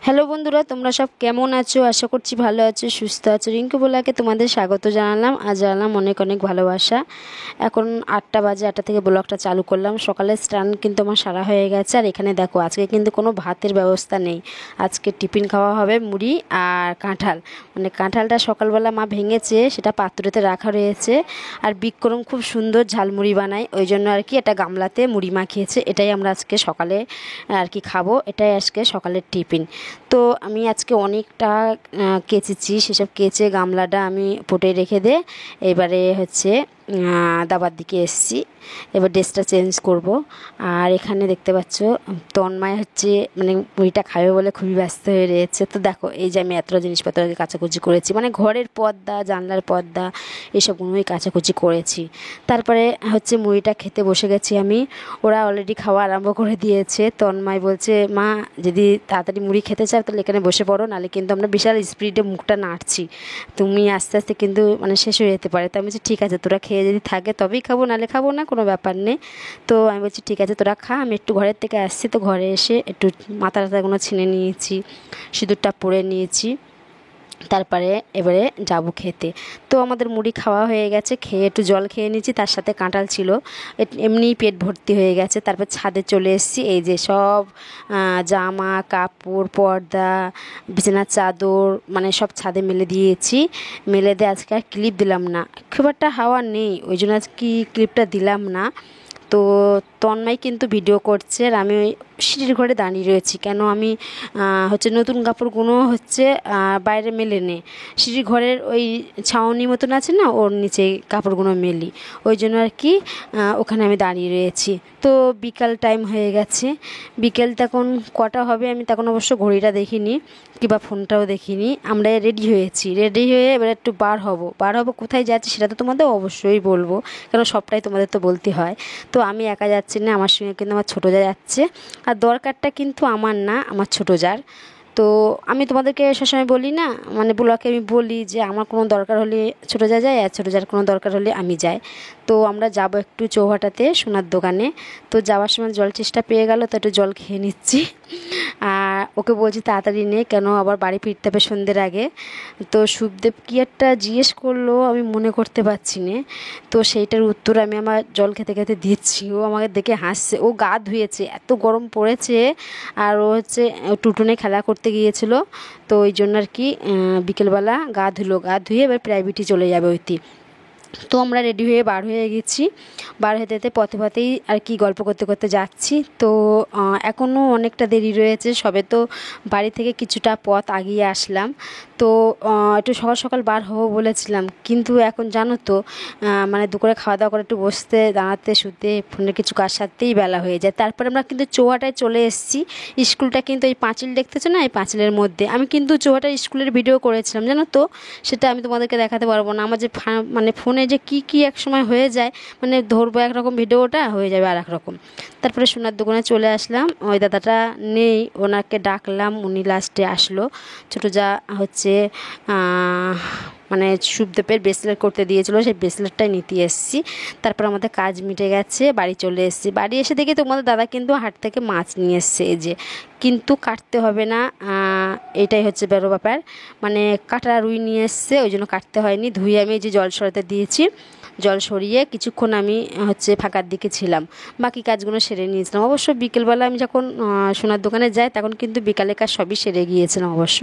Hello বন্ধুরা, তোমরা সব কেমন আছো? আশা করছি ভালো আছো, সুস্থ আছো। রিঙ্কু বলাকে তোমাদের স্বাগত জানালাম আর জানালাম অনেক অনেক ভালোবাসা। এখন 8টা বাজে, 8টা থেকে ব্লগটা চালু করলাম। সকালে স্নান কিন্তু আমার সারা হয়ে গেছে। আর এখানে দেখো, আজকে কিন্তু কোনো ভাতের ব্যবস্থা নেই। আজকে টিফিন খাওয়া হবে মুড়ি আর কাঁঠাল। মানে কাঁঠালটা সকালবেলা মা ভেঙেছে, সেটা পাত্রতে রাখা রয়েছে। আর বিক্রম খুব সুন্দর ঝালমুড়ি বানায়, ওই জন্য আর কি এটা গামলাতে মুড়ি মাখিয়েছে। এটাই আমরা আজকে সকালে আর কি খাবো, এটাই আজকে সকালের টিফিন। তো আমি আজকে অনেকটা কেচেছি, সেসব কেচে গামলাটা আমি পটে রেখে দিয়ে এবারে হচ্ছে দাবার দিকে এসেছি। এবার ড্রেসটা চেঞ্জ করব। আর এখানে দেখতে পাচ্ছ তন্ময় হচ্ছে মানে মুড়িটা খাবে বলে খুবই ব্যস্ত হয়ে রয়েছে। তো দেখো, এই যে আমি এতটা জিনিসপত্র কাচাকুচি করেছি, মানে ঘরের পর্দা, জানলার পর্দা, এসবগুলোই কাচাকুচি করেছি। তারপরে হচ্ছে মুড়িটা খেতে বসে গেছি আমি। ওরা অলরেডি খাওয়া আরম্ভ করে দিয়েছে। তন্ময় বলছে, মা যদি তাড়াতাড়ি মুড়ি খেতে চাও তাহলে এখানে বসে পড়ো, নাহলে কিন্তু আমরা বিশাল স্পিডে মুখটা নাড়ছি, তুমি আস্তে আস্তে কিন্তু মানে শেষ হয়ে যেতে পারে। তো আমি বলছি ঠিক আছে, তোরা খেয়ে যদি থাকে তবেই খাবো, নাহলে খাবো না, কোনো ব্যাপার নেই। তো আমি বলছি ঠিক আছে তোরা খা, আমি একটু ঘরের থেকে আসছি। তো ঘরে এসে একটু মাথা টাথাগুলো ছিনে নিয়েছি, সিঁদুরটা পরে নিয়েছি। তারপরে এবারে যাব খেতে। তো আমাদের মুড়ি খাওয়া হয়ে গেছে, খেয়ে একটু জল খেয়ে নিয়েছি, তার সাথে কাঁঠাল ছিল, এমনিই পেট ভর্তি হয়ে গেছে। তারপর ছাদে চলে এসেছি। এই যে সব জামা কাপড়, পর্দা, বিছানার চাদর মানে সব ছাদে মেলে দিয়েছি। মেলে দিয়ে আজকে আর ক্লিপ দিলাম না, খুব একটা হাওয়া নেই, ওই জন্য আজকে ক্লিপটা দিলাম না। তো তন্ময় কিন্তু ভিডিও করছে আর আমি ওই সিঁড়ির ঘরে দাঁড়িয়ে রয়েছি। কেন আমি হচ্ছে নতুন কাপড়গুলো হচ্ছে বাইরে মেলে নে, সিঁড়ির ঘরের ওই ছাউনি মতন আছে না, ওর নিচে কাপড়গুলো মেলি, ওই জন্য আর কি ওখানে আমি দাঁড়িয়ে রয়েছি। তো বিকাল টাইম হয়ে গেছে। বিকেল তখন কটা হবে আমি তখন অবশ্য ঘড়িটা দেখিনি কিংবা ফোনটাও দেখিনি। আমরা রেডি হয়েছি, রেডি হয়ে এবার একটু বার হব কোথায় যাচ্ছি সেটা তো তোমাদের অবশ্যই বলবো, কারণ সবটাই তোমাদের তো বলতে হয়। তো আমি একা যাচ্ছি না, আমার সঙ্গে কিন্তু আমার ছোটো যা যাচ্ছে। আর দরকারটা কিন্তু আমার না, আমার ছোটো যার। তো আমি তোমাদেরকে সবসময় বলি না, মানে ব্লগে আমি বলি যে আমার কোনো দরকার হলে ছোটো যা যায়, আর ছোটো যার কোনো দরকার হলে আমি যাই। তো আমরা যাব একটু চৌহাটাতে সোনার দোকানে। তো যাওয়ার সময় জল চেষ্টা পেয়ে গেল, তো একটু জল খেয়ে নিচ্ছি। আর ওকে বলছি তাড়াতাড়ি নে, কেন আবার বাড়ি ফিরতে হবে সন্ধ্যের আগে। তো শুভদেব কী একটা জিজ্ঞেস করলো, আমি মনে করতে পারছি না। তো সেইটার উত্তর আমি আমার জল খেতে খেতে দিচ্ছি। ও আমাকে দেখে হাসছে, ও গা ধুয়েছে, এত গরম পড়েছে। আর ও হচ্ছে টুটুনে খেলা করতে গিয়েছিল, তো ওই জন্য আর কি বিকেলবেলা গা ধুলো, গা ধুয়ে এবার প্রাইভেটে চলে যাবে ওইটি। তো আমরা রেডি হয়ে বার হয়ে গেছি। বার হতে হতে পথে পথেই আর কি গল্প করতে করতে যাচ্ছি। তো এখনও অনেকটা দেরি রয়েছে, সবে তো বাড়ি থেকে কিছুটা পথ আগিয়ে আসলাম। তো একটু সকাল সকাল বার হবো বলেছিলাম, কিন্তু এখন জানো তো মানে দুপুরে খাওয়া দাওয়া করে একটু বসতে দাঁড়াতে শুতে ফোনের কিছু কাজ সারতেই বেলা হয়ে যায়। তারপরে আমরা কিন্তু চৌহাটায় চলে এসেছি। স্কুলটা কিন্তু এই পাঁচিল দেখতেছো না, এই পাঁচিলের মধ্যে আমি কিন্তু চৌহাটার স্কুলের ভিডিও করেছিলাম, জানো তো। সেটা আমি তোমাদেরকে দেখাতে পারবো না, আমার যে মানে ফোনে যে কি এক সময় হয়ে যায়, মানে ধরবো একরকম ভিডিওটা হয়ে যাবে আর এক রকম। তারপরে সোনার দোকানে চলে আসলাম, ওই দাদাটা নেই, ওনাকে ডাকলাম, উনি লাস্টে আসলো। ছোটো যা হচ্ছে মানে শুভদেবের ব্রেসলেট করতে দিয়েছিলো, সেই ব্রেসলেটটাই নিতে এসেছি। তারপর আমাদের কাজ মিটে গেছে, বাড়ি চলে এসেছি। বাড়ি এসে দেখি তোমাদের দাদা কিন্তু হাট থেকে মাছ নিয়ে এসছে, এই যে, কিন্তু কাটতে হবে না, এটাই হচ্ছে বড় ব্যাপার। মানে কাটা রুই নিয়ে এসছে, ওই জন্য কাটতে হয়নি। ধুয়ে আমি এই যে জল সরাতে দিয়েছি, জল সরিয়ে কিছুক্ষণ আমি হচ্ছে ফাঁকার দিকে ছিলাম, বাকি কাজগুলো সেরে নিয়েছিলাম। অবশ্য বিকেলবেলা আমি যখন সোনার দোকানে যাই তখন কিন্তু বিকালে কাজ সবই সেরে গিয়েছিলাম অবশ্য,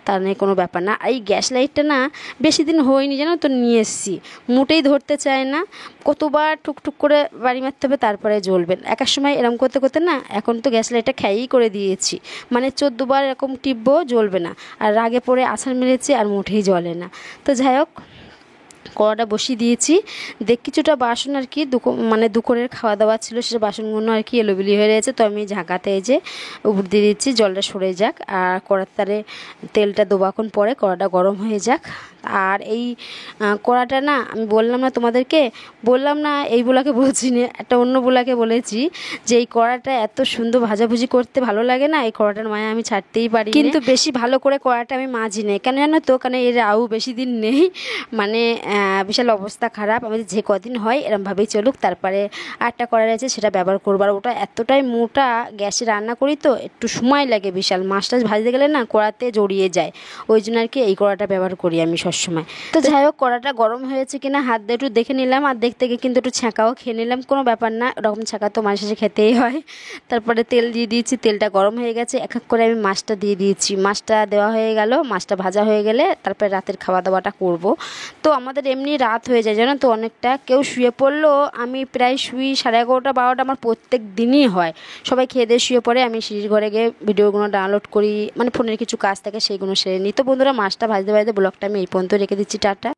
তার নেই কোনো ব্যাপার না। এই গ্যাস লাইটটা না বেশি দিন হয়নি জানো তো, নিয়ে এসেছি, মোটেই ধরতে চায় না, কতবার টুকটুক করে বাড়ি মারতে হবে তারপরে জ্বলবেন। একার সময় এরম করতে করতে না এখন তো গ্যাস লাইটটা খেয়েই করে দিয়েছি, মানে 14বার এরকম টিপবো জ্বলবে না, আর রাগে পড়ে আছাড় মেরেছি আর মোটেই জ্বলে না। তো যাই হোক, কড়াটা বসিয়ে দিয়েছি। কিছুটা বাসন আর কি মানে দুপুরের খাওয়া দাওয়া ছিল, সেটা বাসনগুলো আর কি এলোবিলি হয়ে রয়েছে। তো আমি ঝাঁকাতে এই যে উপর দিয়ে দিচ্ছি, জলটা সরে যাক আর কড়ার তারে তেলটা দেবো এখন পরে, কড়াটা গরম হয়ে যাক। আর এই কড়াটা না আমি বললাম না তোমাদেরকে, বললাম না এই বুলাকে বলছি না, একটা অন্য বুলাকে বলেছি যে এই কড়াটা এত সুন্দর ভাজাভুজি করতে ভালো লাগে না, এই কড়াটার মায়া আমি ছাড়তেই পারি। কিন্তু বেশি ভালো করে কড়াটা আমি মাজি নেই, কেন জানো তো, কারণ এর আউ বেশি দিন নেই, মানে বিশাল অবস্থা খারাপ। আমাদের যে কদিন হয় এরমভাবেই চলুক, তারপরে আরেকটা কড়াই আছে সেটা ব্যবহার করবো। আর ওটা এতটাই মোটা, গ্যাসে রান্না করি তো একটু সময় লাগে বিশাল, মাছ টাছ ভাজতে গেলে না কড়াতে জড়িয়ে যায়, ওই জন্য আর কি এই কড়াটা ব্যবহার করি আমি সবসময়। তো যাই হোক, কড়াটা গরম হয়েছে কিনা হাত দিয়ে একটু দেখে নিলাম, আর দেখতে গিয়ে কিন্তু একটু ছ্যাঁকাও খেয়ে নিলাম, কোনো ব্যাপার না, ওরকম ছ্যাঁকা তো মাঝে সাঝে খেতেই হয়। তারপরে তেল দিয়ে দিয়েছি, তেলটা গরম হয়ে গেছে, এক এক করে আমি মাছটা দিয়ে দিয়েছি। মাছটা দেওয়া হয়ে গেল, মাছটা ভাজা হয়ে গেলে তারপরে রাতের খাওয়া দাওয়াটা করব। তো আমাদের এমনি রাত হয়ে যায় জানো তো অনেকটা, কেউ শুয়ে পড়লো, আমি প্রায় শুই 11:30 12টা, আমার প্রত্যেক দিনই হয়। সবাই খেয়ে দিয়ে শুয়ে পড়ে, আমি সিঁড়ির ঘরে গিয়ে ভিডিওগুলো ডাউনলোড করি, মানে ফোনের কিছু কাজ থাকে সেইগুলো সেরে নিই। তো বন্ধুরা, মাছটা ভাজতে ভাজতে ব্লগটা আমি এই পর্যন্ত রেখে দিচ্ছি, টাটা।